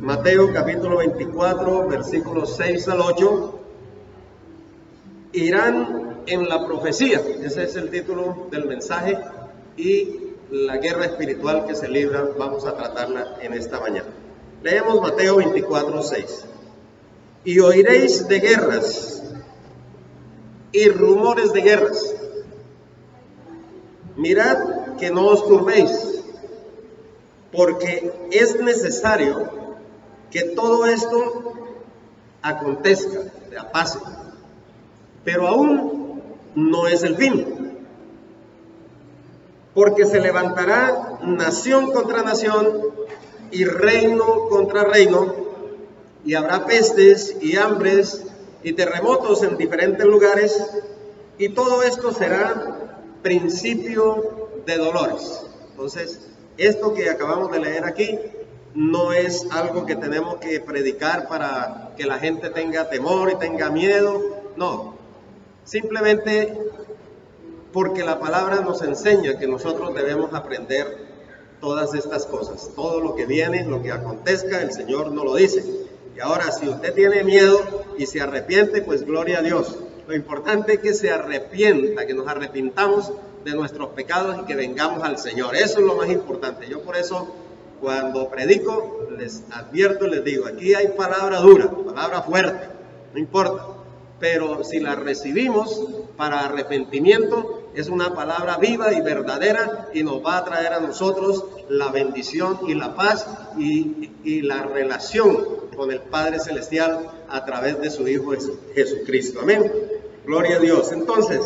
Mateo capítulo 24, versículos 6 al 8. Irán en la profecía, ese es el título del mensaje, y la guerra espiritual que se libra, vamos a tratarla en esta mañana. Leemos Mateo 24, 6. Y oiréis de guerras y rumores de guerras. Mirad que no os turbéis, porque es necesario que todo esto acontezca, pase, pero aún no es el fin, porque se levantará nación contra nación y reino contra reino, y habrá pestes y hambres y terremotos en diferentes lugares, y todo esto será principio de dolores. Entonces, esto que acabamos de leer aquí no es algo que tenemos que predicar para que la gente tenga temor y tenga miedo, no. Simplemente porque la palabra nos enseña que nosotros debemos aprender todas estas cosas. Todo lo que viene, lo que acontezca, el Señor nos lo dice. Y ahora, si usted tiene miedo y se arrepiente, pues gloria a Dios. Lo importante es que se arrepienta, que nos arrepintamos de nuestros pecados y que vengamos al Señor. Eso es lo más importante. Yo por eso, cuando predico, les advierto y les digo, aquí hay palabra dura, palabra fuerte, no importa. Pero si la recibimos para arrepentimiento, es una palabra viva y verdadera y nos va a traer a nosotros la bendición y la paz y la relación con el Padre Celestial a través de su Hijo Jesucristo. Amén. Gloria a Dios. Entonces,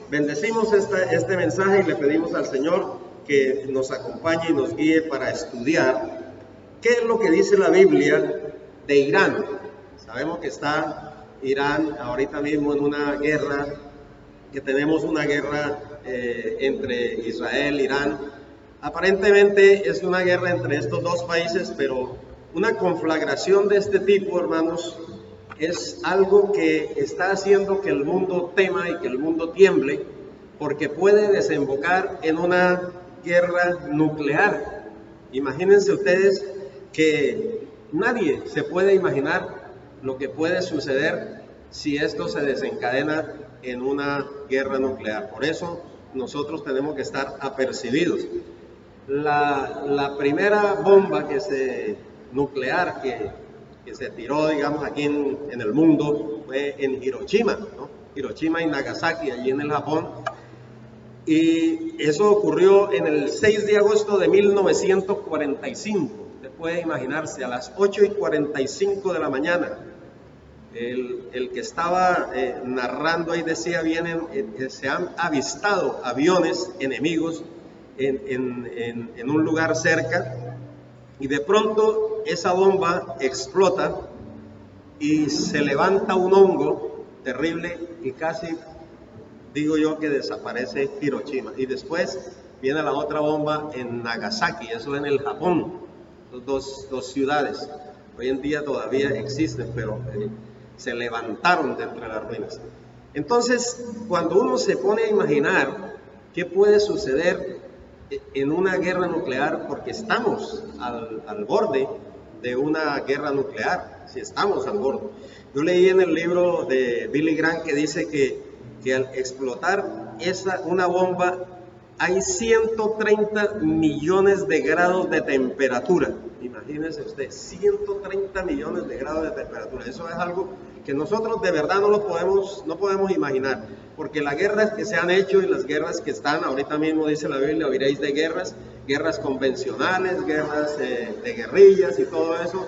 bendecimos este mensaje y le pedimos al Señor que nos acompañe y nos guíe para estudiar qué es lo que dice la Biblia de Irán. Sabemos que está Irán ahorita mismo en una guerra, que tenemos una guerra entre Israel e Irán. Aparentemente es una guerra entre estos dos países, pero una conflagración de este tipo, hermanos, es algo que está haciendo que el mundo tema y que el mundo tiemble, porque puede desembocar en una guerra nuclear. Imagínense ustedes que nadie se puede imaginar lo que puede suceder si esto se desencadena en una guerra nuclear. Por eso nosotros tenemos que estar apercibidos. La primera bomba nuclear que se tiró, digamos, aquí en el mundo fue en Hiroshima, ¿no? Hiroshima y Nagasaki, allí en el Japón. Y eso ocurrió en el 6 de agosto de 1945. Usted puede imaginarse, a las 8:45 de la mañana. El que estaba narrando ahí decía, se han avistado aviones enemigos en un lugar cerca, y de pronto esa bomba explota y se levanta un hongo terrible y casi, digo yo, que desaparece Hiroshima. Y después viene la otra bomba en Nagasaki, eso en el Japón, dos ciudades. Hoy en día todavía existen, pero se levantaron de entre las ruinas. Entonces, cuando uno se pone a imaginar qué puede suceder en una guerra nuclear, porque estamos al borde de una guerra nuclear, si estamos al borde. Yo leí en el libro de Billy Graham que dice que al explotar una bomba hay 130 millones de grados de temperatura. Imagínense usted, 130 millones de grados de temperatura. Eso es algo que nosotros de verdad no podemos imaginar, porque las guerras que se han hecho y las guerras que están, ahorita mismo dice la Biblia, oiréis de guerras convencionales, guerras de guerrillas y todo eso.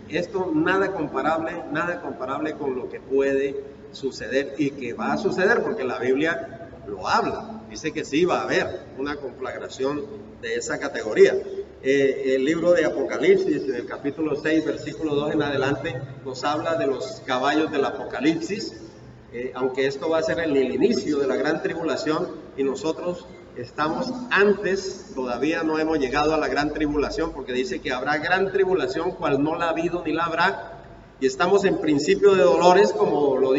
Esto nada comparable con lo que puede suceder y que va a suceder, porque la Biblia lo habla, dice que sí va a haber una conflagración de esa categoría. El libro de Apocalipsis, en el capítulo 6, versículo 2 en adelante, nos habla de los caballos del Apocalipsis, aunque esto va a ser el inicio de la gran tribulación y nosotros estamos antes, todavía no hemos llegado a la gran tribulación, porque dice que habrá gran tribulación cual no la ha habido ni la habrá, y estamos en principio de dolores, como lo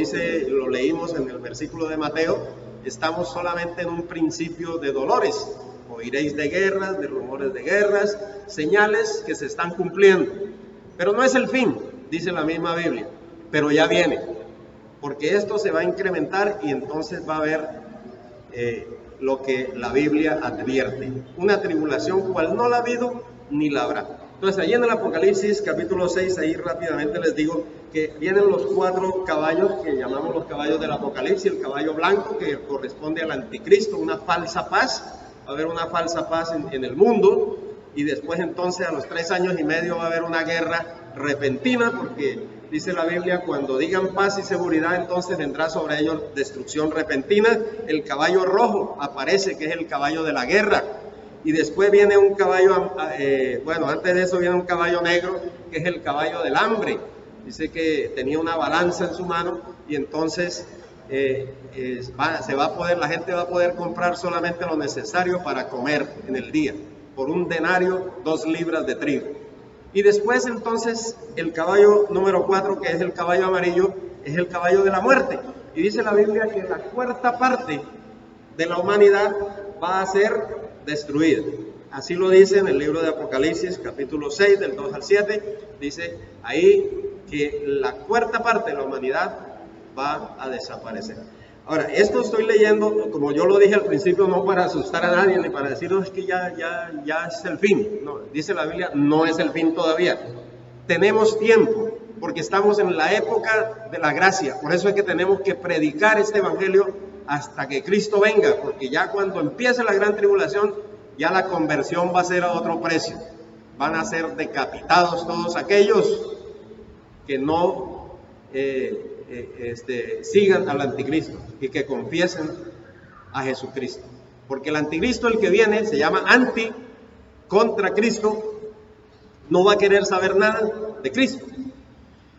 leímos en el versículo de Mateo. Estamos solamente en un principio de dolores. Oiréis de guerras, de rumores de guerras, señales que se están cumpliendo. Pero no es el fin, dice la misma Biblia, pero ya viene, porque esto se va a incrementar y entonces va a haber lo que la Biblia advierte, una tribulación cual no la ha habido ni la habrá. Entonces, ahí en el Apocalipsis capítulo 6, ahí rápidamente les digo que vienen los 4 caballos que llamamos los caballos del Apocalipsis. El caballo blanco, que corresponde al anticristo, una falsa paz. Va a haber una falsa paz en el mundo, y después entonces a los 3 años y medio va a haber una guerra repentina, porque dice la Biblia, cuando digan paz y seguridad, entonces vendrá sobre ellos destrucción repentina. El caballo rojo aparece, que es el caballo de la guerra. Y después viene un caballo, antes de eso viene un caballo negro, que es el caballo del hambre. Dice que tenía una balanza en su mano, y entonces la gente va a poder comprar solamente lo necesario para comer en el día. Por un denario, 2 libras de trigo. Y después entonces el caballo número 4, que es el caballo amarillo, es el caballo de la muerte. Y dice la Biblia que la 4ª parte de la humanidad va a ser destruida. Así lo dice en el libro de Apocalipsis, capítulo 6, del 2 al 7. Dice ahí que la 4ª parte de la humanidad va a desaparecer. Ahora, esto estoy leyendo, como yo lo dije al principio, no para asustar a nadie, ni para decir, no, es que ya es el fin. No, dice la Biblia, no es el fin todavía. Tenemos tiempo, porque estamos en la época de la gracia. Por eso es que tenemos que predicar este evangelio hasta que Cristo venga, porque ya cuando empiece la gran tribulación, ya la conversión va a ser a otro precio. Van a ser decapitados todos aquellos que no sigan al anticristo y que confiesen a Jesucristo. Porque el anticristo, el que viene, se llama anti contra Cristo, no va a querer saber nada de Cristo.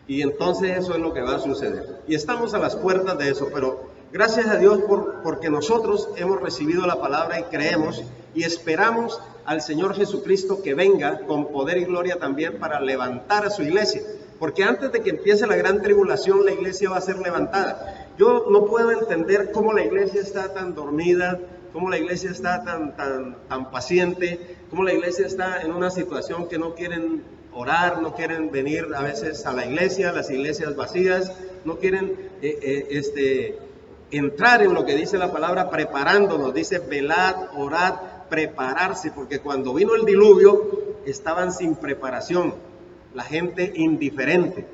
Y entonces eso es lo que va a suceder. Y estamos a las puertas de eso, pero gracias a Dios porque nosotros hemos recibido la palabra y creemos y esperamos al Señor Jesucristo que venga con poder y gloria también para levantar a su iglesia. Porque antes de que empiece la gran tribulación, la iglesia va a ser levantada. Yo no puedo entender cómo la iglesia está tan dormida, cómo la iglesia está tan paciente, cómo la iglesia está en una situación que no quieren orar, no quieren venir a veces a la iglesia, las iglesias vacías, no quieren entrar en lo que dice la palabra preparándonos. Dice velad, orad, prepararse, porque cuando vino el diluvio estaban sin preparación, la gente indiferente,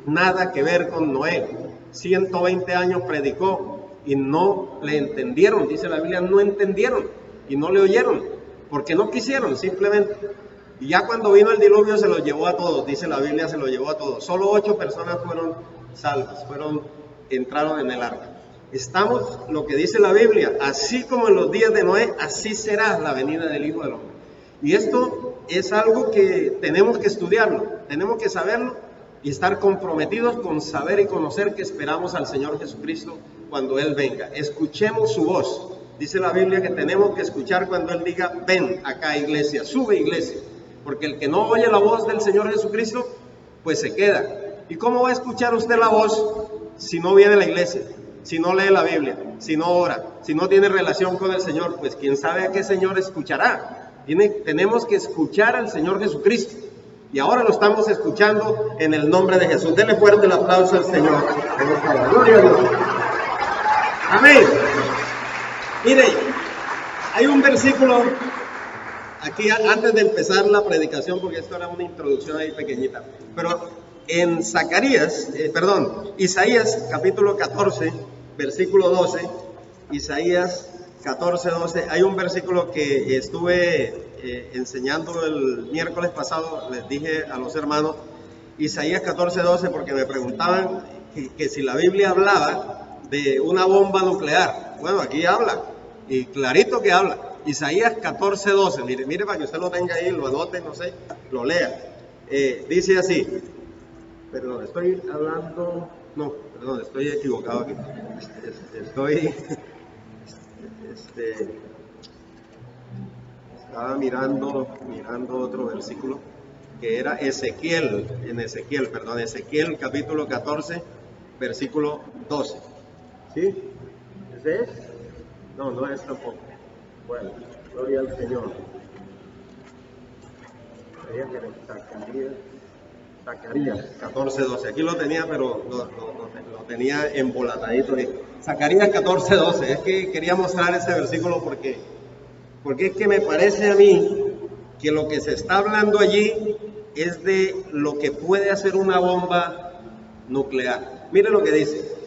nada que ver con Noé. 120 años predicó y no le entendieron, dice la Biblia, no entendieron y no le oyeron, porque no quisieron simplemente. Y ya cuando vino el diluvio se los llevó a todos, dice la Biblia, se los llevó a todos. Solo 8 personas fueron salvas, entraron en el arca. Estamos, lo que dice la Biblia, así como en los días de Noé, así será la venida del Hijo del Hombre. Y esto es algo que tenemos que estudiarlo, tenemos que saberlo y estar comprometidos con saber y conocer que esperamos al Señor Jesucristo cuando Él venga. Escuchemos su voz. Dice la Biblia que tenemos que escuchar cuando Él diga, ven acá iglesia, sube iglesia. Porque el que no oye la voz del Señor Jesucristo, pues se queda. ¿Y cómo va a escuchar usted la voz si no viene a la iglesia? Si no lee la Biblia, si no ora, si no tiene relación con el Señor, pues quién sabe a qué Señor escuchará. Tenemos que escuchar al Señor Jesucristo. Y ahora lo estamos escuchando en el nombre de Jesús. Denle fuerte el aplauso al Señor. Gloria a Dios. Amén. Mire, hay un versículo aquí antes de empezar la predicación, porque esto era una introducción ahí pequeñita. Pero en Isaías capítulo 14, versículo 12, Isaías 14:12, hay un versículo que estuve enseñando el miércoles pasado, les dije a los hermanos, Isaías 14:12, porque me preguntaban que si la Biblia hablaba de una bomba nuclear. Bueno, aquí habla, y clarito que habla. Isaías 14:12, mire para que usted lo tenga ahí, lo anote, no sé, lo lea. Dice así, perdón, estoy equivocado aquí. Estaba mirando otro versículo que era Ezequiel capítulo 14, versículo 12. ¿Sí? ¿Ese es? No, no es tampoco. Bueno, gloria al Señor. Zacarías 14:12. Aquí lo tenía, pero lo tenía embolatadito. Zacarías 14:12. Es que quería mostrar ese versículo porque es que me parece a mí que lo que se está hablando allí es de lo que puede hacer una bomba nuclear. Mire lo que dice.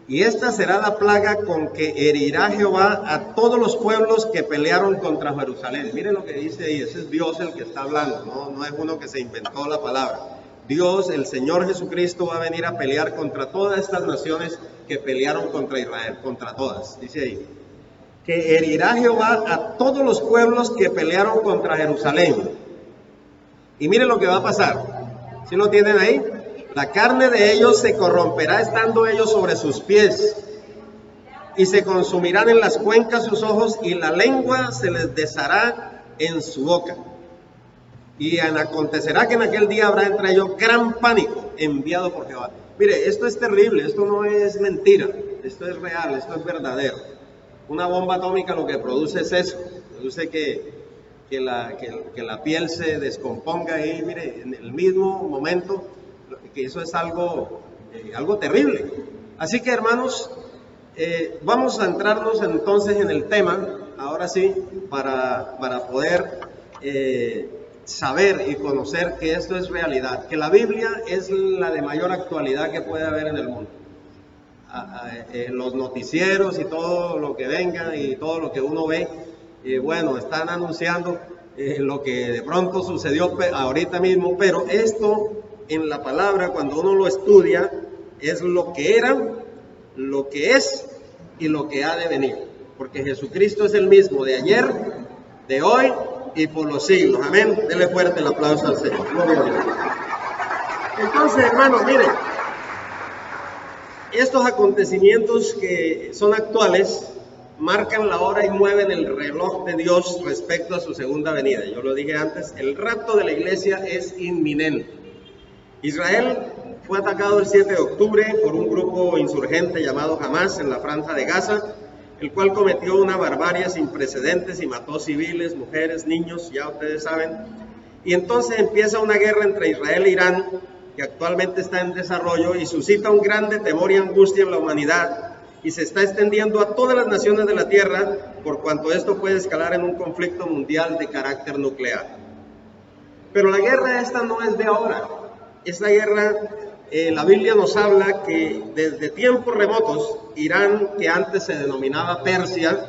Y esta será la plaga con que herirá Jehová a todos los pueblos que pelearon contra Jerusalén. Mire lo que dice ahí, ese es Dios el que está hablando, no es uno que se inventó la palabra. Dios, el Señor Jesucristo, va a venir a pelear contra todas estas naciones que pelearon contra Israel, contra todas, dice ahí. Que herirá Jehová a todos los pueblos que pelearon contra Jerusalén. Y mire lo que va a pasar. ¿Sí lo tienen ahí? La carne de ellos se corromperá estando ellos sobre sus pies, y se consumirán en las cuencas sus ojos, y la lengua se les deshará en su boca. Y acontecerá que en aquel día habrá entre ellos gran pánico enviado por Jehová. Mire, esto es terrible, esto no es mentira, esto es real, esto es verdadero. Una bomba atómica lo que produce es eso, produce que la piel se descomponga ahí, mire, en el mismo momento, que eso es algo terrible. Así que, hermanos, vamos a entrarnos entonces en el tema, ahora sí, para poder saber y conocer que esto es realidad, que la Biblia es la de mayor actualidad que puede haber en el mundo. Los noticieros y todo lo que venga y todo lo que uno ve, bueno, están anunciando lo que de pronto sucedió ahorita mismo, pero esto en la palabra, cuando uno lo estudia, es lo que era, lo que es y lo que ha de venir, porque Jesucristo es el mismo de ayer, de hoy y por los siglos. Amén. Dele fuerte el aplauso al Señor. Gloria a Dios. Entonces, hermanos, miren, estos acontecimientos que son actuales marcan la hora y mueven el reloj de Dios respecto a su segunda venida. Yo lo dije antes, el rapto de la iglesia es inminente. Israel fue atacado el 7 de octubre por un grupo insurgente llamado Hamás en la franja de Gaza, el cual cometió una barbarie sin precedentes y mató civiles, mujeres, niños, ya ustedes saben. Y entonces empieza una guerra entre Israel e Irán, que actualmente está en desarrollo y suscita un grande temor y angustia en la humanidad, y se está extendiendo a todas las naciones de la tierra, por cuanto esto puede escalar en un conflicto mundial de carácter nuclear. Pero la guerra esta no es de ahora. Esta guerra, la Biblia nos habla que desde tiempos remotos, Irán, que antes se denominaba Persia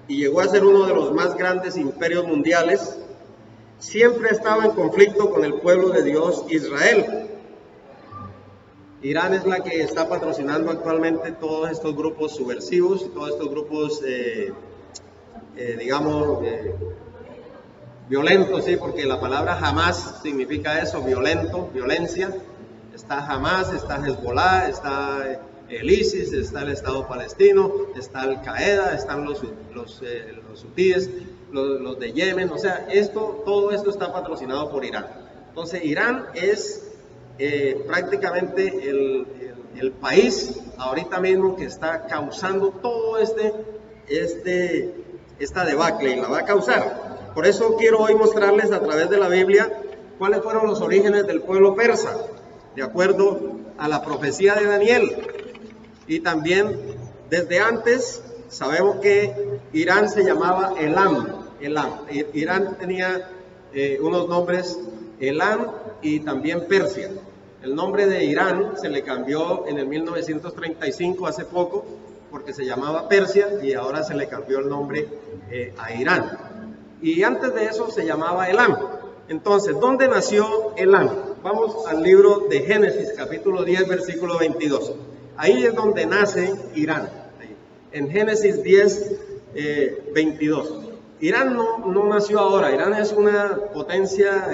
y llegó a ser uno de los más grandes imperios mundiales, siempre estaba en conflicto con el pueblo de Dios, Israel. Irán es la que está patrocinando actualmente todos estos grupos subversivos, todos estos grupos, violentos, ¿sí? Porque la palabra Hamás significa eso, violento, violencia. Está Hamás, está Hezbollah, está el ISIS, está el Estado palestino, está Al Qaeda, están los hutíes, los de Yemen. O sea, todo esto está patrocinado por Irán. Entonces, Irán es prácticamente el país ahorita mismo que está causando todo esta debacle, y la va a causar. Por eso quiero hoy mostrarles a través de la Biblia cuáles fueron los orígenes del pueblo persa, de acuerdo a la profecía de Daniel. Y también desde antes sabemos que Irán se llamaba Elam. Irán tenía unos nombres, Elam y también Persia. El nombre de Irán se le cambió en el 1935, hace poco, porque se llamaba Persia y ahora se le cambió el nombre a Irán. Y antes de eso se llamaba Elam. Entonces, ¿dónde nació Elam? Vamos al libro de Génesis, capítulo 10, versículo 22. Ahí es donde nace Irán. En Génesis 10, 22. Irán no nació ahora. Irán es una potencia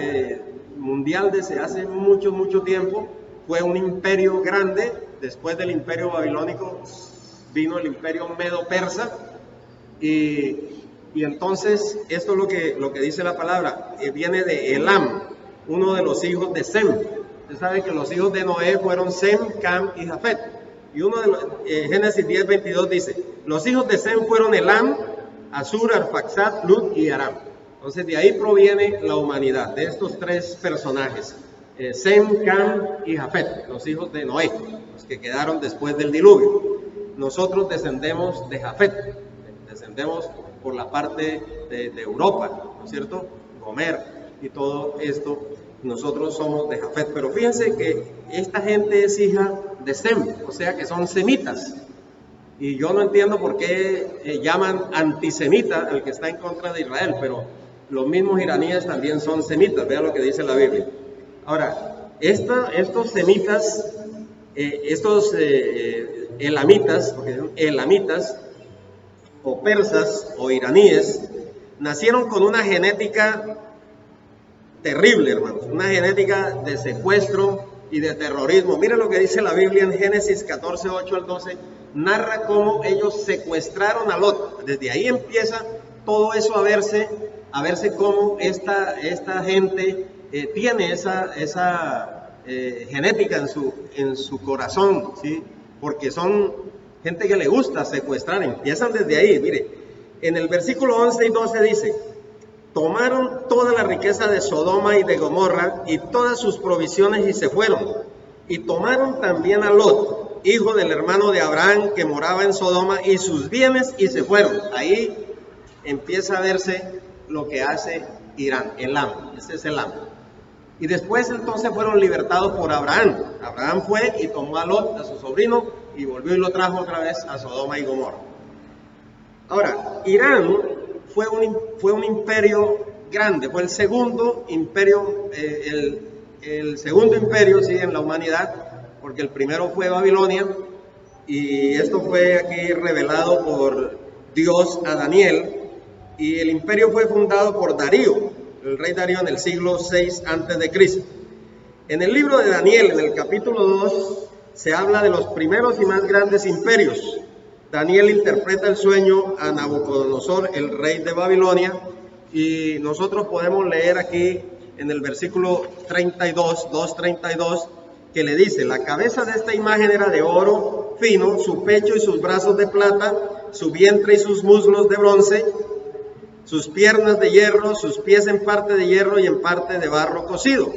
mundial desde hace mucho tiempo. Fue un imperio grande. Después del imperio babilónico vino el imperio medo-persa. Y entonces, esto es lo que dice la palabra, viene de Elam, uno de los hijos de Sem. Usted sabe que los hijos de Noé fueron Sem, Cam y Jafet. Y Génesis 10, 22 dice, los hijos de Sem fueron Elam, Asur, Arfaxad, Lut y Aram. Entonces de ahí proviene la humanidad, de estos tres personajes, Sem, Cam y Jafet, los hijos de Noé, los que quedaron después del diluvio. Nosotros descendemos de Jafet, descendemos por la parte de Europa, ¿no es cierto? Gomer y todo esto, nosotros somos de Jafet. Pero fíjense que esta gente es hija de Sem, o sea que son semitas. Y yo no entiendo por qué llaman antisemita al que está en contra de Israel, pero los mismos iraníes también son semitas, vean lo que dice la Biblia. Ahora, estos semitas, estos elamitas o persas o iraníes, nacieron con una genética terrible, hermanos, una genética de secuestro y de terrorismo. Mira lo que dice la Biblia en Génesis 14, 8 al 12, narra cómo ellos secuestraron a Lot. Desde ahí empieza todo eso a verse cómo esta gente tiene esa genética en su corazón, ¿sí? Porque son gente que le gusta secuestrar, empiezan desde ahí. Mire, en el versículo 11 y 12 dice: tomaron toda la riqueza de Sodoma y de Gomorra y todas sus provisiones y se fueron. Y tomaron también a Lot, hijo del hermano de Abraham, que moraba en Sodoma, y sus bienes y se fueron. Ahí empieza a verse lo que hace Irán, Elam, ese es Elam. Y después entonces fueron libertados por Abraham. Abraham fue y tomó a Lot, a su sobrino, y volvió y lo trajo otra vez a Sodoma y Gomorra. Ahora, Irán fue un imperio grande, fue el segundo imperio, el segundo imperio, sí, en la humanidad, porque el primero fue Babilonia, y esto fue aquí revelado por Dios a Daniel, y el imperio fue fundado por Darío, el rey Darío, en el siglo 6 a.C. En el libro de Daniel, en el capítulo 2, se habla de los primeros y más grandes imperios. Daniel interpreta el sueño a Nabucodonosor, el rey de Babilonia, y nosotros podemos leer aquí en el versículo 2:32, que le dice: la cabeza de esta imagen era de oro fino, su pecho y sus brazos de plata, su vientre y sus muslos de bronce, sus piernas de hierro, sus pies en parte de hierro y en parte de barro cocido.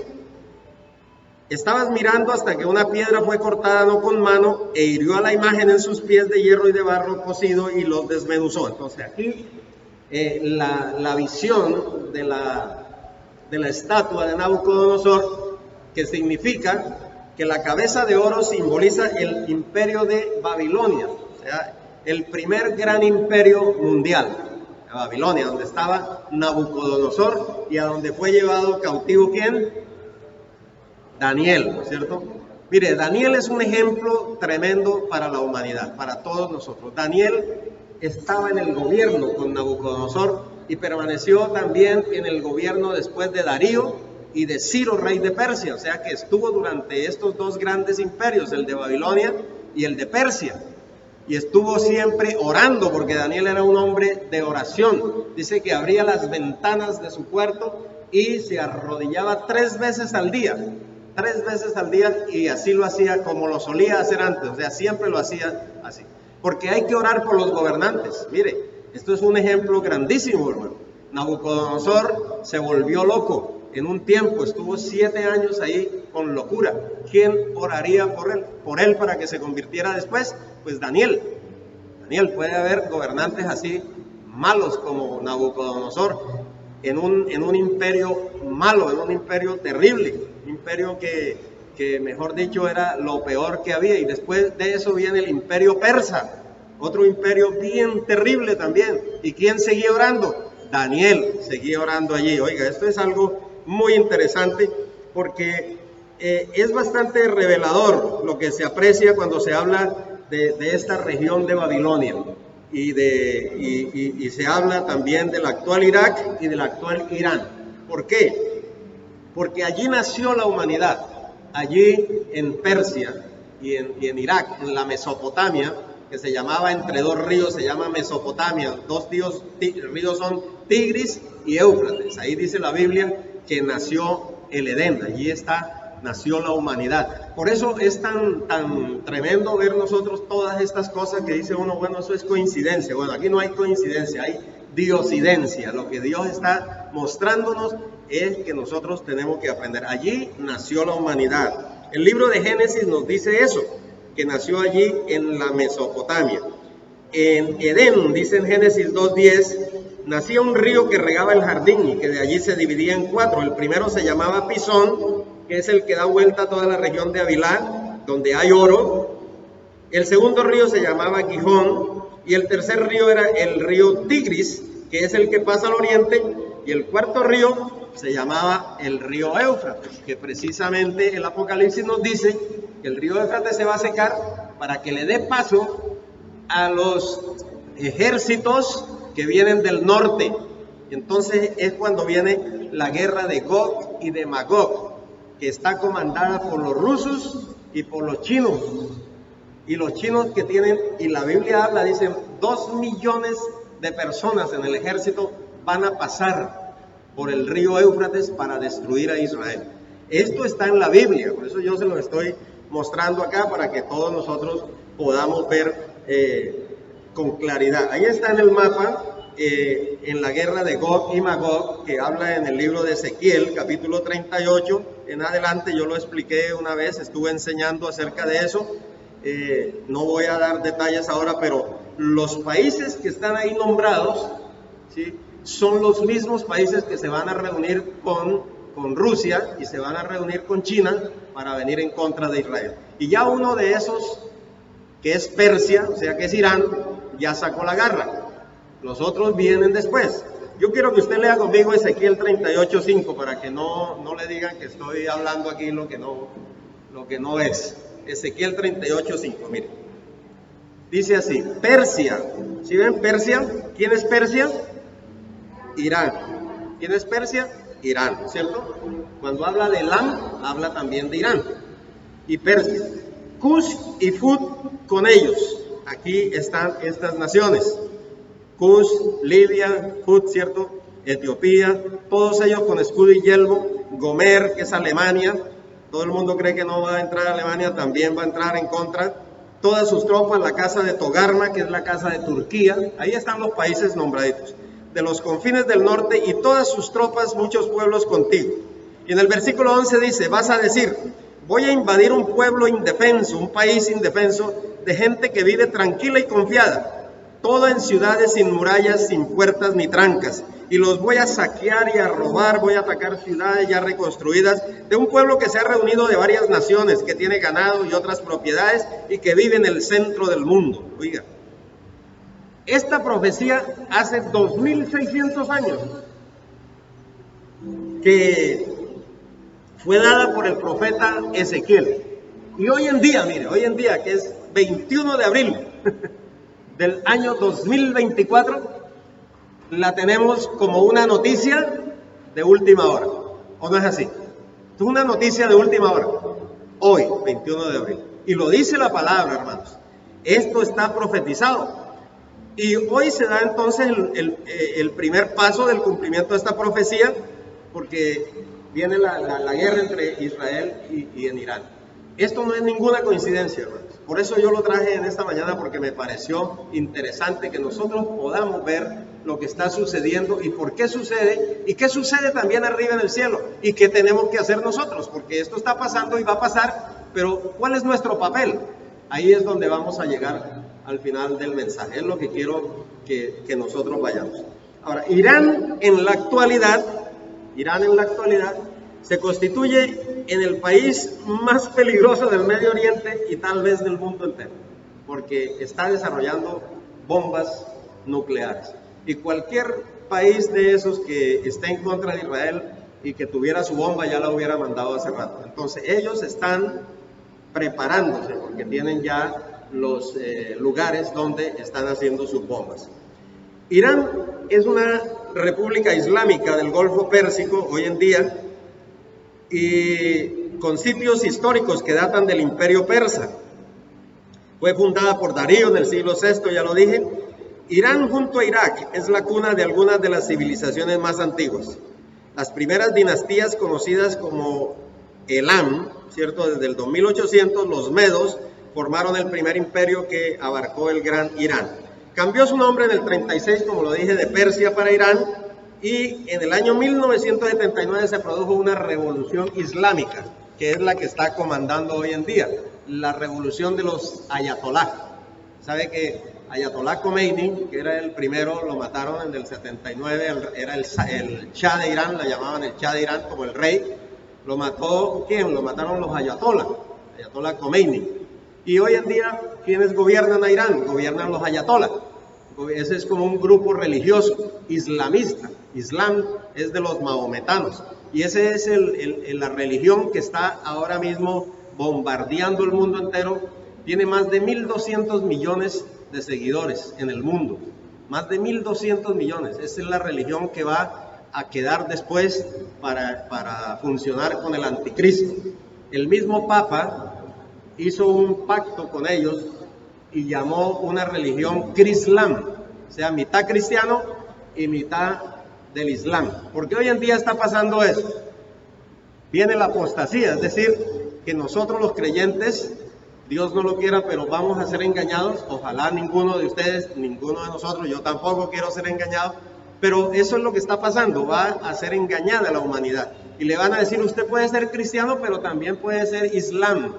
Estabas mirando hasta que una piedra fue cortada no con mano e hirió a la imagen en sus pies de hierro y de barro cocido y los desmenuzó. Entonces aquí la visión de la estatua de Nabucodonosor, que significa que la cabeza de oro simboliza el imperio de Babilonia, o sea, el primer gran imperio mundial, Babilonia, donde estaba Nabucodonosor y a donde fue llevado cautivo ¿quién? Daniel, ¿no es cierto? Mire, Daniel es un ejemplo tremendo para la humanidad, para todos nosotros. Daniel estaba en el gobierno con Nabucodonosor y permaneció también en el gobierno después de Darío y de Ciro, rey de Persia. O sea que estuvo durante estos dos grandes imperios, el de Babilonia y el de Persia. Y estuvo siempre orando, porque Daniel era un hombre de oración. Dice que abría las ventanas de su cuarto y se arrodillaba 3 veces al día. 3 veces al día, y así lo hacía como lo solía hacer antes, o sea, siempre lo hacía así. Porque hay que orar por los gobernantes. Mire, esto es un ejemplo grandísimo, hermano. Nabucodonosor se volvió loco. En un tiempo estuvo 7 años ahí con locura. ¿Quién oraría por él para que se convirtiera después? Pues Daniel. Puede haber gobernantes así malos como Nabucodonosor en un imperio malo, en un imperio terrible. Un imperio que mejor dicho era lo peor que había, y después de eso viene el imperio persa, otro imperio bien terrible también. ¿Y quién seguía orando? Daniel seguía orando allí. Oiga, esto es algo muy interesante porque es bastante revelador lo que se aprecia cuando se habla de esta región de Babilonia, y se habla también del actual Irak y del actual Irán. ¿Por qué? Porque allí nació la humanidad, allí en Persia y en Irak, en la Mesopotamia, que se llamaba entre dos ríos, se llama Mesopotamia. Dos ríos son Tigris y Éufrates. Ahí dice la Biblia que nació el Edén, allí nació la humanidad. Por eso es tan tremendo ver nosotros todas estas cosas que dice uno, bueno, eso es coincidencia. Bueno, aquí no hay coincidencia, hay diosidencia. Lo que Dios está mostrándonos es que nosotros tenemos que aprender. Allí nació la humanidad. El libro de Génesis nos dice eso, que nació allí en la Mesopotamia. En Edén, dice en Génesis 2:10, nacía un río que regaba el jardín y que de allí se dividía en 4. El primero se llamaba Pisón, que es el que da vuelta a toda la región de Havilá, donde hay oro. El segundo río se llamaba Gihón, y el tercer río era el río Tigris, que es el que pasa al oriente, y el cuarto río se llamaba el río Éufrates, que precisamente el Apocalipsis nos dice que el río Éufrates se va a secar para que le dé paso a los ejércitos que vienen del norte. Entonces es cuando viene la guerra de Gog y de Magog, que está comandada por los rusos y por los chinos. Y los chinos que tienen, y la Biblia habla, dice, 2 millones de personas en el ejército van a pasar por el río Éufrates para destruir a Israel. Esto está en la Biblia, por eso yo se lo estoy mostrando acá para que todos nosotros podamos ver con claridad. Ahí está en el mapa, en la guerra de Gog y Magog, que habla en el libro de Ezequiel, capítulo 38, en adelante. Yo lo expliqué una vez, estuve enseñando acerca de eso. No voy a dar detalles ahora, pero los países que están ahí nombrados, ¿sí?, son los mismos países que se van a reunir con Rusia y se van a reunir con China para venir en contra de Israel. Y ya uno de esos, que es Persia, o sea que es Irán, ya sacó la garra. Los otros vienen después. Yo quiero que usted lea conmigo Ezequiel 38:5 para que no le digan que estoy hablando aquí lo que no es. Ezequiel 38:5, mire. Dice así, Persia. ¿Sí ven Persia? ¿Quién es Persia? Irán. ¿Quién es Persia? Irán, ¿cierto? Cuando habla de Elam, habla también de Irán y Persia. Cush y Fut con ellos. Aquí están estas naciones. Cush, Libia, Fut, ¿cierto? Etiopía, todos ellos con escudo y yelmo. Gomer, que es Alemania. Todo el mundo cree que no va a entrar a Alemania, también va a entrar en contra. Todas sus tropas, la casa de Togarma, que es la casa de Turquía. Ahí están los países nombraditos. De los confines del norte y todas sus tropas, muchos pueblos contigo. Y en el versículo 11 dice, vas a decir, voy a invadir un pueblo indefenso, un país indefenso, de gente que vive tranquila y confiada, toda en ciudades sin murallas, sin puertas ni trancas, y los voy a saquear y a robar, voy a atacar ciudades ya reconstruidas, de un pueblo que se ha reunido de varias naciones, que tiene ganado y otras propiedades, y que vive en el centro del mundo. Oiga, esta profecía hace 2600 años que fue dada por el profeta Ezequiel. Y hoy en día, mire, hoy en día que es 21 de abril del año 2024, la tenemos como una noticia de última hora. ¿O no es así? Es una noticia de última hora. Hoy, 21 de abril. Y lo dice la palabra, hermanos. Esto está profetizado. Y hoy se da entonces el primer paso del cumplimiento de esta profecía, porque viene la guerra entre Israel y en Irán. Esto no es ninguna coincidencia, hermanos. Por eso yo lo traje en esta mañana, porque me pareció interesante que nosotros podamos ver lo que está sucediendo y por qué sucede, y qué sucede también arriba en el cielo, y qué tenemos que hacer nosotros, porque esto está pasando y va a pasar, pero ¿cuál es nuestro papel? Ahí es donde vamos a llegar al final del mensaje. Es lo que quiero que nosotros vayamos. Ahora, Irán en la actualidad se constituye en el país más peligroso del Medio Oriente y tal vez del mundo entero, porque está desarrollando bombas nucleares. Y cualquier país de esos que esté en contra de Israel y que tuviera su bomba ya la hubiera mandado hace rato. Entonces ellos están preparándose porque tienen ya los lugares donde están haciendo sus bombas. Irán es una república islámica del Golfo Pérsico hoy en día, y con sitios históricos que datan del Imperio Persa. Fue fundada por Darío en el siglo VI, ya lo dije. Irán, junto a Irak, es la cuna de algunas de las civilizaciones más antiguas. Las primeras dinastías conocidas como Elam, ¿cierto? Desde el 2800, los medos formaron el primer imperio que abarcó el gran Irán. Cambió su nombre en el 36, como lo dije, de Persia para Irán, Y en el año 1979 se produjo una revolución islámica, que es la que está comandando hoy en día, la revolución de los ayatolá. Sabe que Ayatolá Khomeini, que era el primero, lo mataron en el 79, era el Shah de Irán, lo llamaban el Shah de Irán como el rey. Lo mató, ¿quién? Lo mataron los Ayatolá Khomeini. Y hoy en día, ¿quiénes gobiernan a Irán? Gobiernan los ayatolás. Ese es como un grupo religioso islamista. Islam es de los mahometanos. Y esa es la religión que está ahora mismo bombardeando el mundo entero. Tiene más de 1.200 millones de seguidores en el mundo. Más de 1.200 millones. Esa es la religión que va a quedar después para funcionar con el anticristo. El mismo Papa hizo un pacto con ellos y llamó una religión Crislam, o sea, mitad cristiano y mitad del Islam. Porque hoy en día está pasando eso. Viene la apostasía, es decir, que nosotros los creyentes, Dios no lo quiera, pero vamos a ser engañados. Ojalá ninguno de ustedes, ninguno de nosotros, yo tampoco quiero ser engañado, pero eso es lo que está pasando, va a ser engañada la humanidad. Y le van a decir, usted puede ser cristiano, pero también puede ser Islam.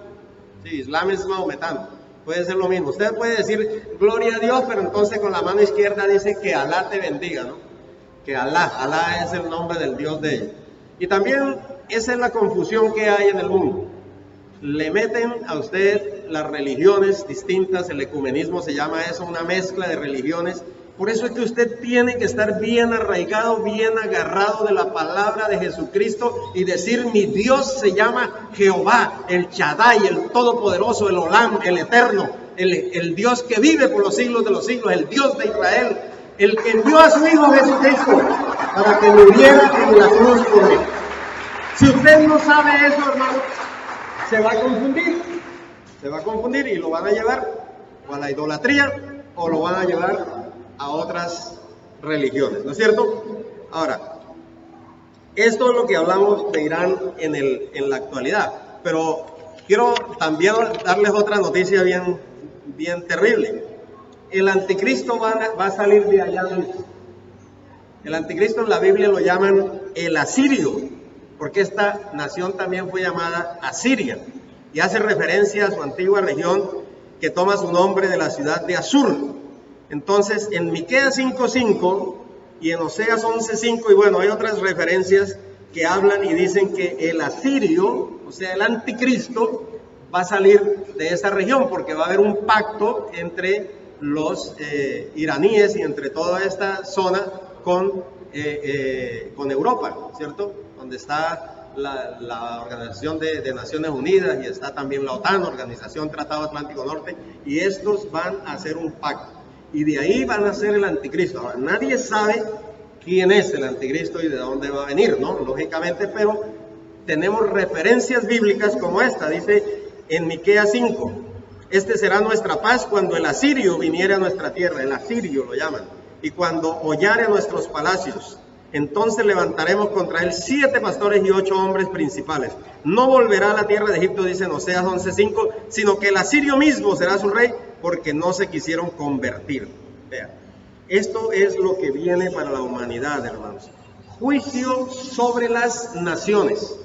Sí, Islam es mahometano, puede ser lo mismo. Usted puede decir, gloria a Dios, pero entonces con la mano izquierda dice que Alá te bendiga, ¿no? Que Alá es el nombre del Dios de ellos. Y también esa es la confusión que hay en el mundo. Le meten a usted las religiones distintas, el ecumenismo se llama eso, una mezcla de religiones. Por eso es que usted tiene que estar bien arraigado, bien agarrado de la palabra de Jesucristo y decir, mi Dios se llama Jehová, el Shaddai, el Todopoderoso, el Olam, el Eterno, el Dios que vive por los siglos de los siglos, el Dios de Israel, el que envió a su Hijo Jesucristo para que muriera en la cruz por él. Si usted no sabe eso, hermano, se va a confundir y lo van a llevar o a la idolatría o lo van a llevar a otras religiones, ¿no es cierto? Ahora, esto es lo que hablamos de Irán en la actualidad, pero quiero también darles otra noticia bien terrible. El anticristo va a salir de allá. El anticristo en la Biblia lo llaman el asirio, porque esta nación también fue llamada Asiria, y hace referencia a su antigua región que toma su nombre de la ciudad de Asur. Entonces, en Miqueas 5:5 y en Oseas 11:5, y bueno, hay otras referencias que hablan y dicen que el asirio, o sea, el anticristo, va a salir de esa región, porque va a haber un pacto entre los iraníes y entre toda esta zona con Europa, ¿cierto? Donde está la Organización de Naciones Unidas y está también la OTAN, Organización Tratado Atlántico Norte, y estos van a hacer un pacto. Y de ahí van a ser el anticristo. Ahora, nadie sabe quién es el anticristo y de dónde va a venir, ¿no? Lógicamente, pero tenemos referencias bíblicas como esta. Dice en Miqueas 5, este será nuestra paz cuando el asirio viniere a nuestra tierra. El asirio lo llaman. Y cuando hollare nuestros palacios, entonces levantaremos contra él 7 pastores y 8 hombres principales. No volverá a la tierra de Egipto, dice en Oseas 11:5, sino que el asirio mismo será su rey, porque no se quisieron convertir. Vean, esto es lo que viene para la humanidad, hermanos. Juicio sobre las naciones.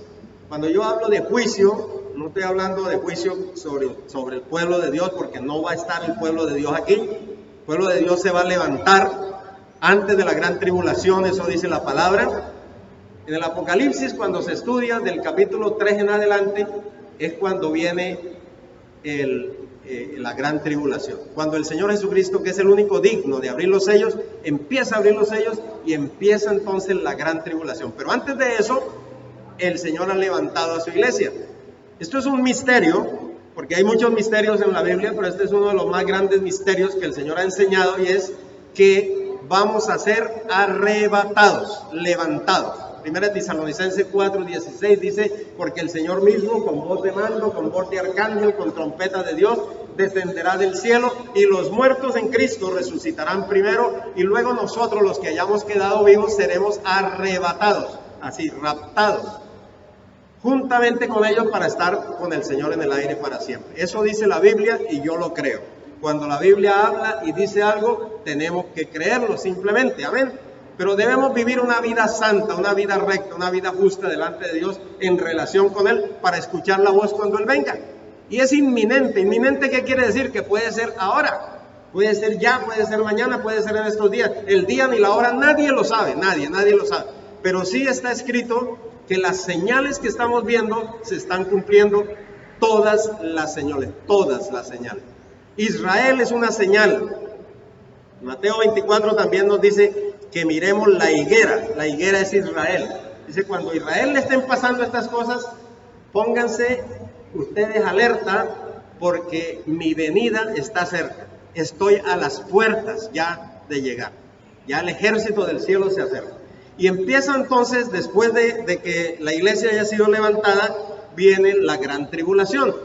Cuando yo hablo de juicio, no estoy hablando de juicio sobre el pueblo de Dios, porque no va a estar el pueblo de Dios aquí. El pueblo de Dios se va a levantar antes de la gran tribulación, eso dice la palabra. En el Apocalipsis, cuando se estudia del capítulo 3 en adelante, es cuando viene la gran tribulación. Cuando el Señor Jesucristo, que es el único digno de abrir los sellos, empieza a abrir los sellos y empieza entonces la gran tribulación. Pero antes de eso, el Señor ha levantado a su iglesia. Esto es un misterio, porque hay muchos misterios en la Biblia, pero este es uno de los más grandes misterios que el Señor ha enseñado, y es que vamos a ser arrebatados, levantados. Primera Tesalonicenses 4:16 dice, porque el Señor mismo con voz de mando, con voz de arcángel, con trompeta de Dios, descenderá del cielo, y los muertos en Cristo resucitarán primero, y luego nosotros, los que hayamos quedado vivos, seremos arrebatados, así, raptados, juntamente con ellos para estar con el Señor en el aire para siempre. Eso dice la Biblia y yo lo creo. Cuando la Biblia habla y dice algo, tenemos que creerlo simplemente, amén. pero debemos vivir una vida santa, una vida recta, una vida justa delante de Dios en relación con Él para escuchar la voz cuando Él venga. Y es inminente. ¿Inminente qué quiere decir? Que puede ser ahora, puede ser ya, puede ser mañana, puede ser en estos días. El día ni la hora nadie lo sabe, nadie lo sabe. Pero sí está escrito que las señales que estamos viendo se están cumpliendo, todas las señales, todas las señales. Israel es una señal. Mateo 24 también nos dice que miremos la higuera es Israel. Dice, cuando a Israel le estén pasando estas cosas, pónganse ustedes alerta, porque mi venida está cerca. Estoy a las puertas ya de llegar. Ya el ejército del cielo se acerca. Y empieza entonces, después de que la iglesia haya sido levantada, viene la gran tribulación,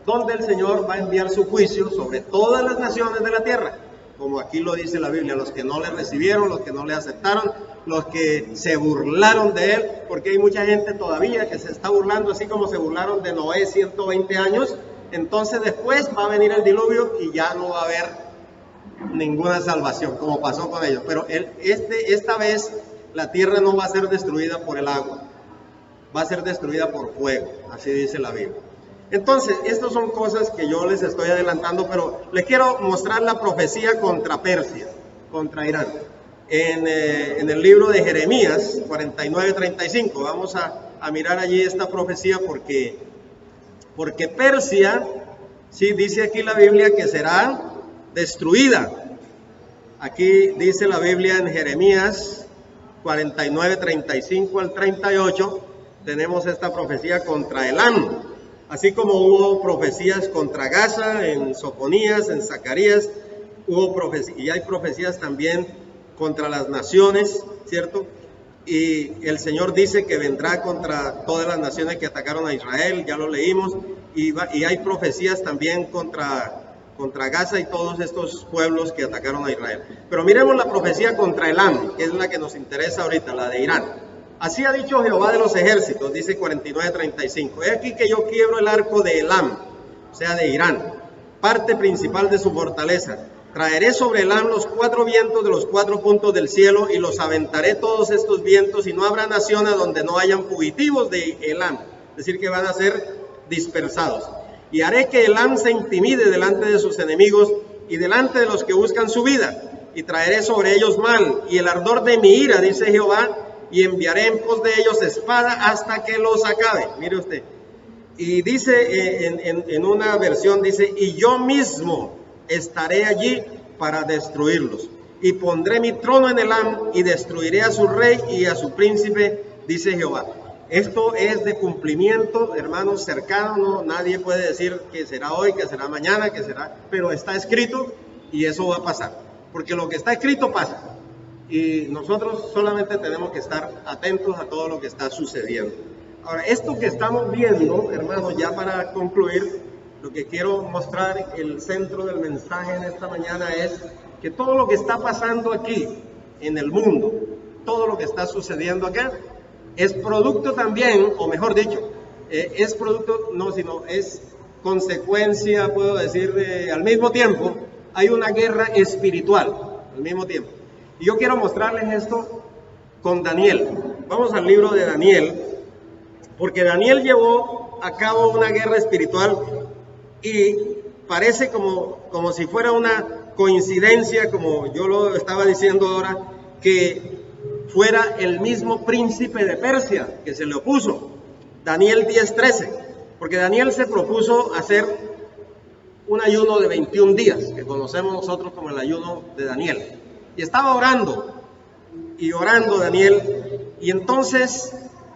donde el Señor va a enviar su juicio sobre todas las naciones de la tierra, como aquí lo dice la Biblia, los que no le recibieron, los que no le aceptaron, los que se burlaron de él, porque hay mucha gente todavía que se está burlando, así como se burlaron de Noé 120 años, entonces después va a venir el diluvio y ya no va a haber ninguna salvación, como pasó con ellos. Pero esta vez la tierra no va a ser destruida por el agua, va a ser destruida por fuego, así dice la Biblia. Entonces, estas son cosas que yo les estoy adelantando, pero les quiero mostrar la profecía contra Persia, contra Irán. En el libro de Jeremías 49:35, vamos a mirar allí esta profecía porque Persia, sí, dice aquí la Biblia que será destruida. Aquí dice la Biblia en Jeremías 49:35 al 38, tenemos esta profecía contra Elam. Así como hubo profecías contra Gaza en Sofonías, en Zacarías, hubo profecías, y hay profecías también contra las naciones, ¿cierto? Y el Señor dice que vendrá contra todas las naciones que atacaron a Israel, ya lo leímos, y hay profecías también contra Gaza y todos estos pueblos que atacaron a Israel. Pero miremos la profecía contra Elam, que es la que nos interesa ahorita, la de Irán. Así ha dicho Jehová de los ejércitos, dice 49:35. He aquí que yo quiebro el arco de Elam, o sea de Irán, parte principal de su fortaleza. Traeré sobre Elam los 4 vientos de los 4 puntos del cielo y los aventaré todos estos vientos, y no habrá nación a donde no hayan fugitivos de Elam. Es decir, que van a ser dispersados. Y haré que Elam se intimide delante de sus enemigos y delante de los que buscan su vida. Y traeré sobre ellos mal y el ardor de mi ira, dice Jehová, y enviaré en pos de ellos espada hasta que los acabe. Mire usted. Y dice en una versión, dice, y yo mismo estaré allí para destruirlos. Y pondré mi trono en Elam y destruiré a su rey y a su príncipe, dice Jehová. Esto es de cumplimiento, hermanos, cercano. No, nadie puede decir que será hoy, que será mañana, que será, pero está escrito y eso va a pasar. Porque lo que está escrito pasa. Y nosotros solamente tenemos que estar atentos a todo lo que está sucediendo. Ahora, esto que estamos viendo, hermanos, ya para concluir, lo que quiero mostrar, el centro del mensaje en esta mañana es que todo lo que está pasando aquí en el mundo, todo lo que está sucediendo acá, es producto también, o mejor dicho, es producto, no, sino es consecuencia, puedo decir, al mismo tiempo, hay una guerra espiritual, al mismo tiempo. Y yo quiero mostrarles esto con Daniel. Vamos al libro de Daniel, porque Daniel llevó a cabo una guerra espiritual y parece como si fuera una coincidencia, como yo lo estaba diciendo ahora, que fuera el mismo príncipe de Persia que se le opuso. Daniel 10:13, porque Daniel se propuso hacer un ayuno de 21 días, que conocemos nosotros como el ayuno de Daniel. Y estaba orando Daniel, y entonces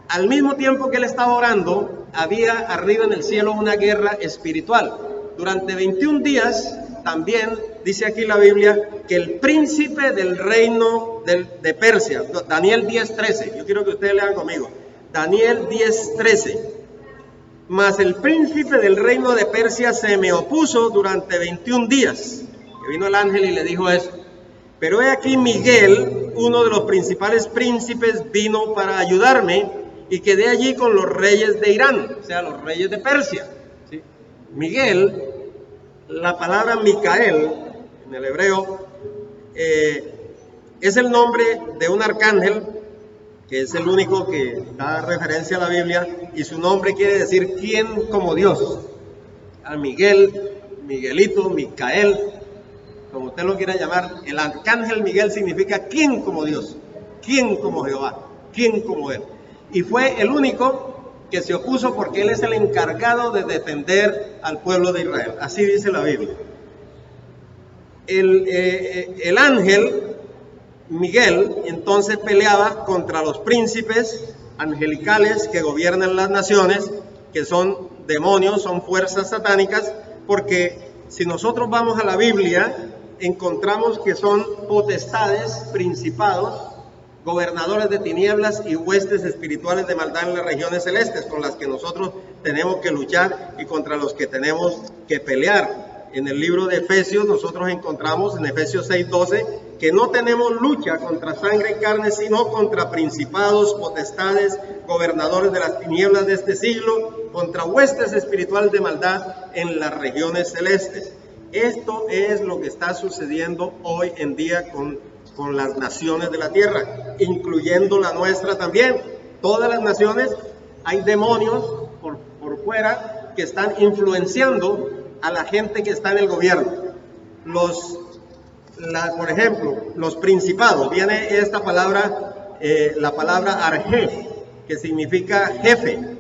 al mismo tiempo que él estaba orando, había arriba en el cielo una guerra espiritual. Durante 21 días también dice aquí la Biblia que el príncipe del reino de Persia, Daniel 10:13, yo quiero que ustedes lean conmigo, Daniel 10:13, mas el príncipe del reino de Persia se me opuso durante 21 días, que vino el ángel y le dijo eso. Pero he aquí Miguel, uno de los principales príncipes, vino para ayudarme y quedé allí con los reyes de Irán, o sea, los reyes de Persia. ¿Sí? Miguel, la palabra Micael, en el hebreo, Es el nombre de un arcángel, que es el único que da referencia a la Biblia, y su nombre quiere decir ¿quién como Dios? A Miguel, Miguelito, Micael, como usted lo quiera llamar. El arcángel Miguel significa ¿quién como Dios? ¿Quién como Jehová? ¿Quién como Él? Y fue el único que se opuso porque Él es el encargado de defender al pueblo de Israel. Así dice la Biblia. El ángel Miguel entonces peleaba contra los príncipes angelicales que gobiernan las naciones, que son demonios, son fuerzas satánicas, porque si nosotros vamos a la Biblia, encontramos que son potestades, principados, gobernadores de tinieblas y huestes espirituales de maldad en las regiones celestes, con las que nosotros tenemos que luchar y contra los que tenemos que pelear. En el libro de Efesios nosotros encontramos en Efesios 6:12 que no tenemos lucha contra sangre y carne, sino contra principados, potestades, gobernadores de las tinieblas de este siglo, contra huestes espirituales de maldad en las regiones celestes. Esto es lo que está sucediendo hoy en día con las naciones de la tierra, incluyendo la nuestra también. Todas las naciones hay demonios por fuera que están influenciando a la gente que está en el gobierno. Por ejemplo, los principados, viene esta palabra, la palabra arjé, que significa jefe.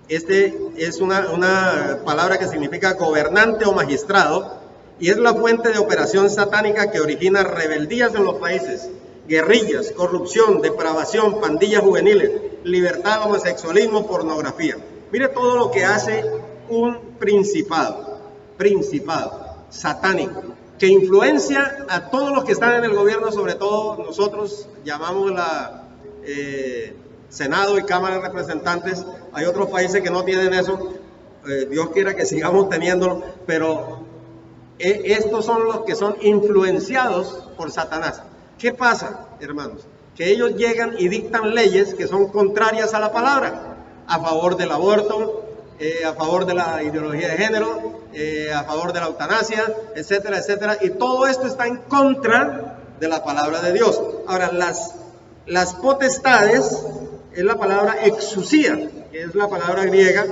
Es una palabra que significa gobernante o magistrado, y es la fuente de operación satánica que origina rebeldías en los países, guerrillas, corrupción, depravación, pandillas juveniles, libertad, homosexualismo, pornografía. Mire todo lo que hace un principado satánico, que influencia a todos los que están en el gobierno, sobre todo nosotros llamamos la Senado y Cámara de Representantes. Hay otros países que no tienen eso, Dios quiera que sigamos teniéndolo, pero estos son los que son influenciados por Satanás. ¿Qué pasa, hermanos? Que ellos llegan y dictan leyes que son contrarias a la palabra, a favor del aborto, a favor de la ideología de género, a favor de la eutanasia, etcétera, etcétera. Y todo esto está en contra de la palabra de Dios. Ahora, las potestades es la palabra exusía, que es la palabra griega,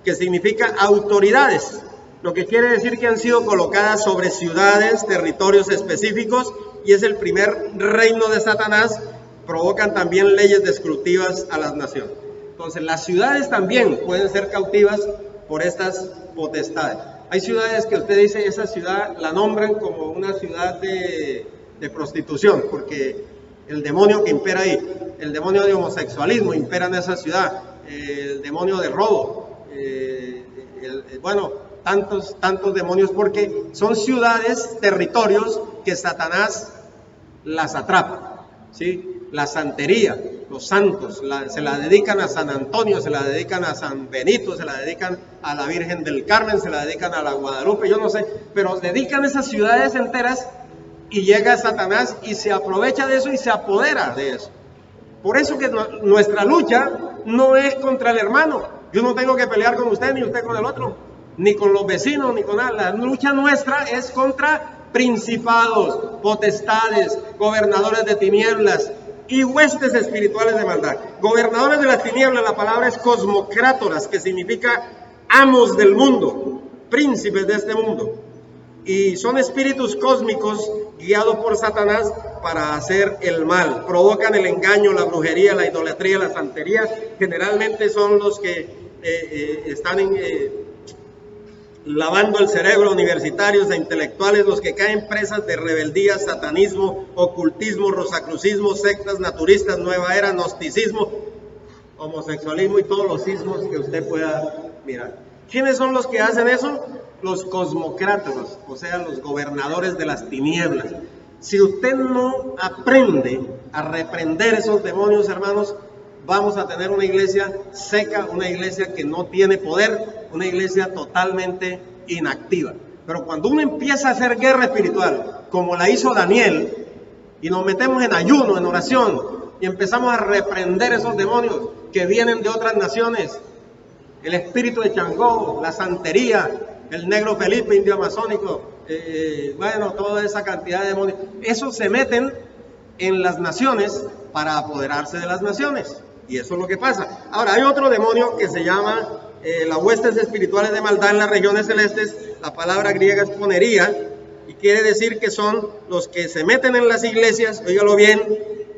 que significa autoridades. Lo que quiere decir que han sido colocadas sobre ciudades, territorios específicos, y es el primer reino de Satanás. Provocan también leyes destructivas a las naciones. Entonces, las ciudades también pueden ser cautivas por estas potestades. Hay ciudades que usted dice, esa ciudad la nombran como una ciudad de prostitución, porque el demonio que impera ahí, el demonio de homosexualismo impera en esa ciudad, el demonio de robo, tantos demonios, porque son ciudades, territorios que Satanás las atrapa, ¿sí? La santería, los santos, se la dedican a San Antonio, se la dedican a San Benito, se la dedican a la Virgen del Carmen, se la dedican a la Guadalupe, yo no sé, pero dedican esas ciudades enteras y llega Satanás y se aprovecha de eso y se apodera de eso. Por eso que nuestra lucha no es contra el hermano. Yo no tengo que pelear con usted ni usted con el otro, ni con los vecinos, ni con nada. La lucha nuestra es contra principados, potestades, gobernadores de tinieblas y huestes espirituales de maldad. Gobernadores de las tinieblas, la palabra es cosmocrátoras, que significa amos del mundo, príncipes de este mundo. Y son espíritus cósmicos guiados por Satanás para hacer el mal. Provocan el engaño, la brujería, la idolatría, la santería. Generalmente son los que están lavando el cerebro, universitarios e intelectuales, los que caen presas de rebeldía, satanismo, ocultismo, rosacrucismo, sectas naturistas, nueva era, gnosticismo, homosexualismo y todos los sismos que usted pueda mirar. ¿Quiénes son los que hacen eso? Los cosmocrátoros, o sea, los gobernadores de las tinieblas. Si usted no aprende a reprender esos demonios, hermanos, vamos a tener una iglesia seca, una iglesia que no tiene poder, una iglesia totalmente inactiva. Pero cuando uno empieza a hacer guerra espiritual, como la hizo Daniel, y nos metemos en ayuno, en oración, y empezamos a reprender esos demonios que vienen de otras naciones, el espíritu de Changó, la santería, el negro Felipe, indio amazónico, toda esa cantidad de demonios, esos se meten en las naciones para apoderarse de las naciones. Y eso es lo que pasa. Ahora, hay otro demonio que se llama las huestes espirituales de maldad en las regiones celestes. La palabra griega es ponería, y quiere decir que son los que se meten en las iglesias, óigalo bien,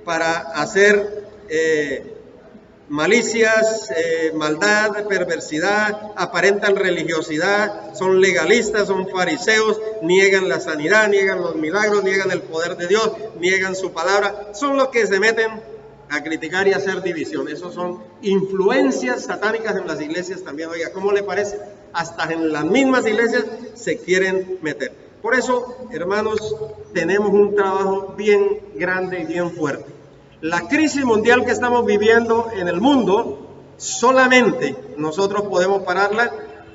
para hacer malicias, maldad, perversidad, aparentan religiosidad, son legalistas, son fariseos, niegan la sanidad, niegan los milagros, niegan el poder de Dios, niegan su palabra. Son los que se meten a criticar y a hacer división. Esos son influencias satánicas en las iglesias también. Oiga, ¿cómo le parece? Hasta en las mismas iglesias se quieren meter. Por eso, hermanos, tenemos un trabajo bien grande y bien fuerte. La crisis mundial que estamos viviendo en el mundo, solamente nosotros podemos pararla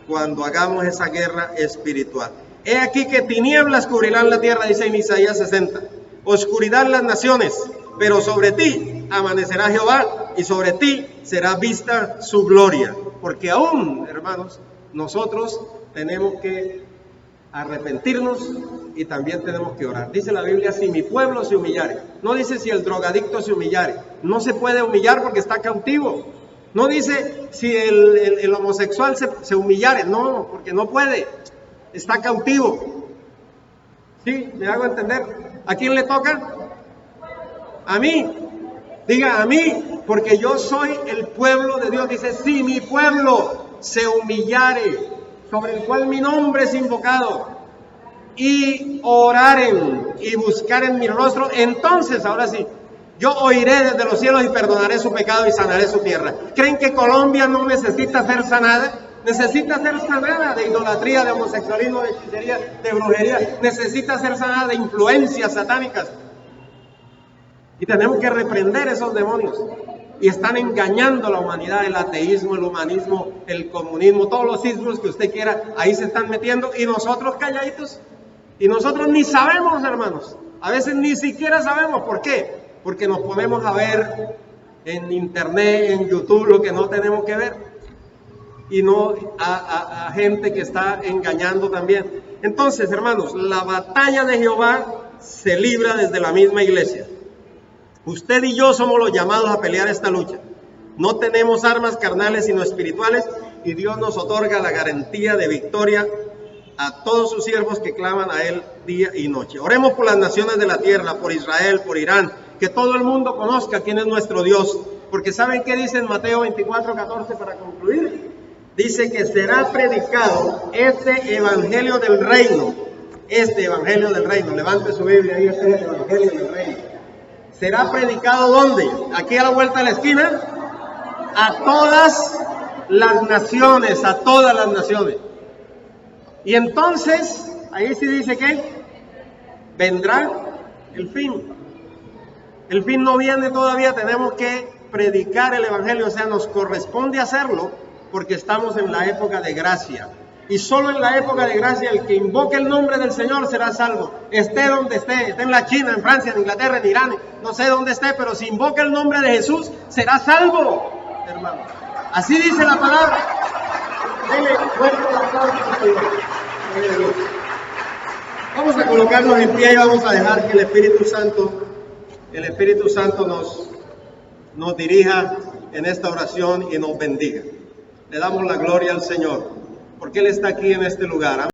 cuando hagamos esa guerra espiritual. He aquí que tinieblas cubrirán la tierra, dice en Isaías 60. Oscuridad las naciones, pero sobre ti amanecerá Jehová y sobre ti será vista su gloria. Porque aún, hermanos, nosotros tenemos que arrepentirnos y también tenemos que orar. Dice la Biblia, si mi pueblo se humillare. No dice si el drogadicto se humillare. No se puede humillar porque está cautivo. No dice si el homosexual se humillare. No, porque no puede. Está cautivo. ¿Sí? ¿Me hago entender? ¿A quién le toca? A mí. Diga a mí, porque yo soy el pueblo de Dios. Dice, si mi pueblo se humillare, sobre el cual mi nombre es invocado, y oraren y buscaren mi rostro, entonces, ahora sí, yo oiré desde los cielos y perdonaré su pecado y sanaré su tierra. ¿Creen que Colombia no necesita ser sanada? Necesita ser sanada de idolatría, de homosexualismo, de hechicería, de brujería. Necesita ser sanada de influencias satánicas. Y tenemos que reprender esos demonios. Y están engañando a la humanidad, el ateísmo, el humanismo, el comunismo, todos los ismos que usted quiera, ahí se están metiendo y nosotros calladitos. Y nosotros ni sabemos, hermanos. A veces ni siquiera sabemos. ¿Por qué? Porque nos ponemos a ver en internet, en YouTube, lo que no tenemos que ver. Y no a gente que está engañando también. Entonces, hermanos, la batalla de Jehová se libra desde la misma iglesia. Usted y yo somos los llamados a pelear esta lucha. No tenemos armas carnales sino espirituales, y Dios nos otorga la garantía de victoria a todos sus siervos que claman a Él día y noche. Oremos por las naciones de la tierra, por Israel, por Irán, que todo el mundo conozca quién es nuestro Dios. Porque ¿saben qué dice en Mateo 24:14 para concluir? Dice que será predicado este evangelio del reino. Este evangelio del reino. Levante su Biblia ahí, este es el evangelio del reino. ¿Será predicado dónde? Aquí a la vuelta de la esquina. A todas las naciones, a todas las naciones. Y entonces, ahí sí dice que vendrá el fin. El fin no viene todavía, tenemos que predicar el evangelio, o sea, nos corresponde hacerlo porque estamos en la época de gracia. Y solo en la época de gracia el que invoque el nombre del Señor será salvo. Esté donde esté en la China, en Francia, en Inglaterra, en Irán, no sé dónde esté, pero si invoca el nombre de Jesús será salvo, hermano. Así dice la palabra. Dele fuerte el aplauso al Señor. Vamos a colocarnos en pie y vamos a dejar que el Espíritu Santo nos dirija en esta oración y nos bendiga. Le damos la gloria al Señor, porque Él está aquí en este lugar.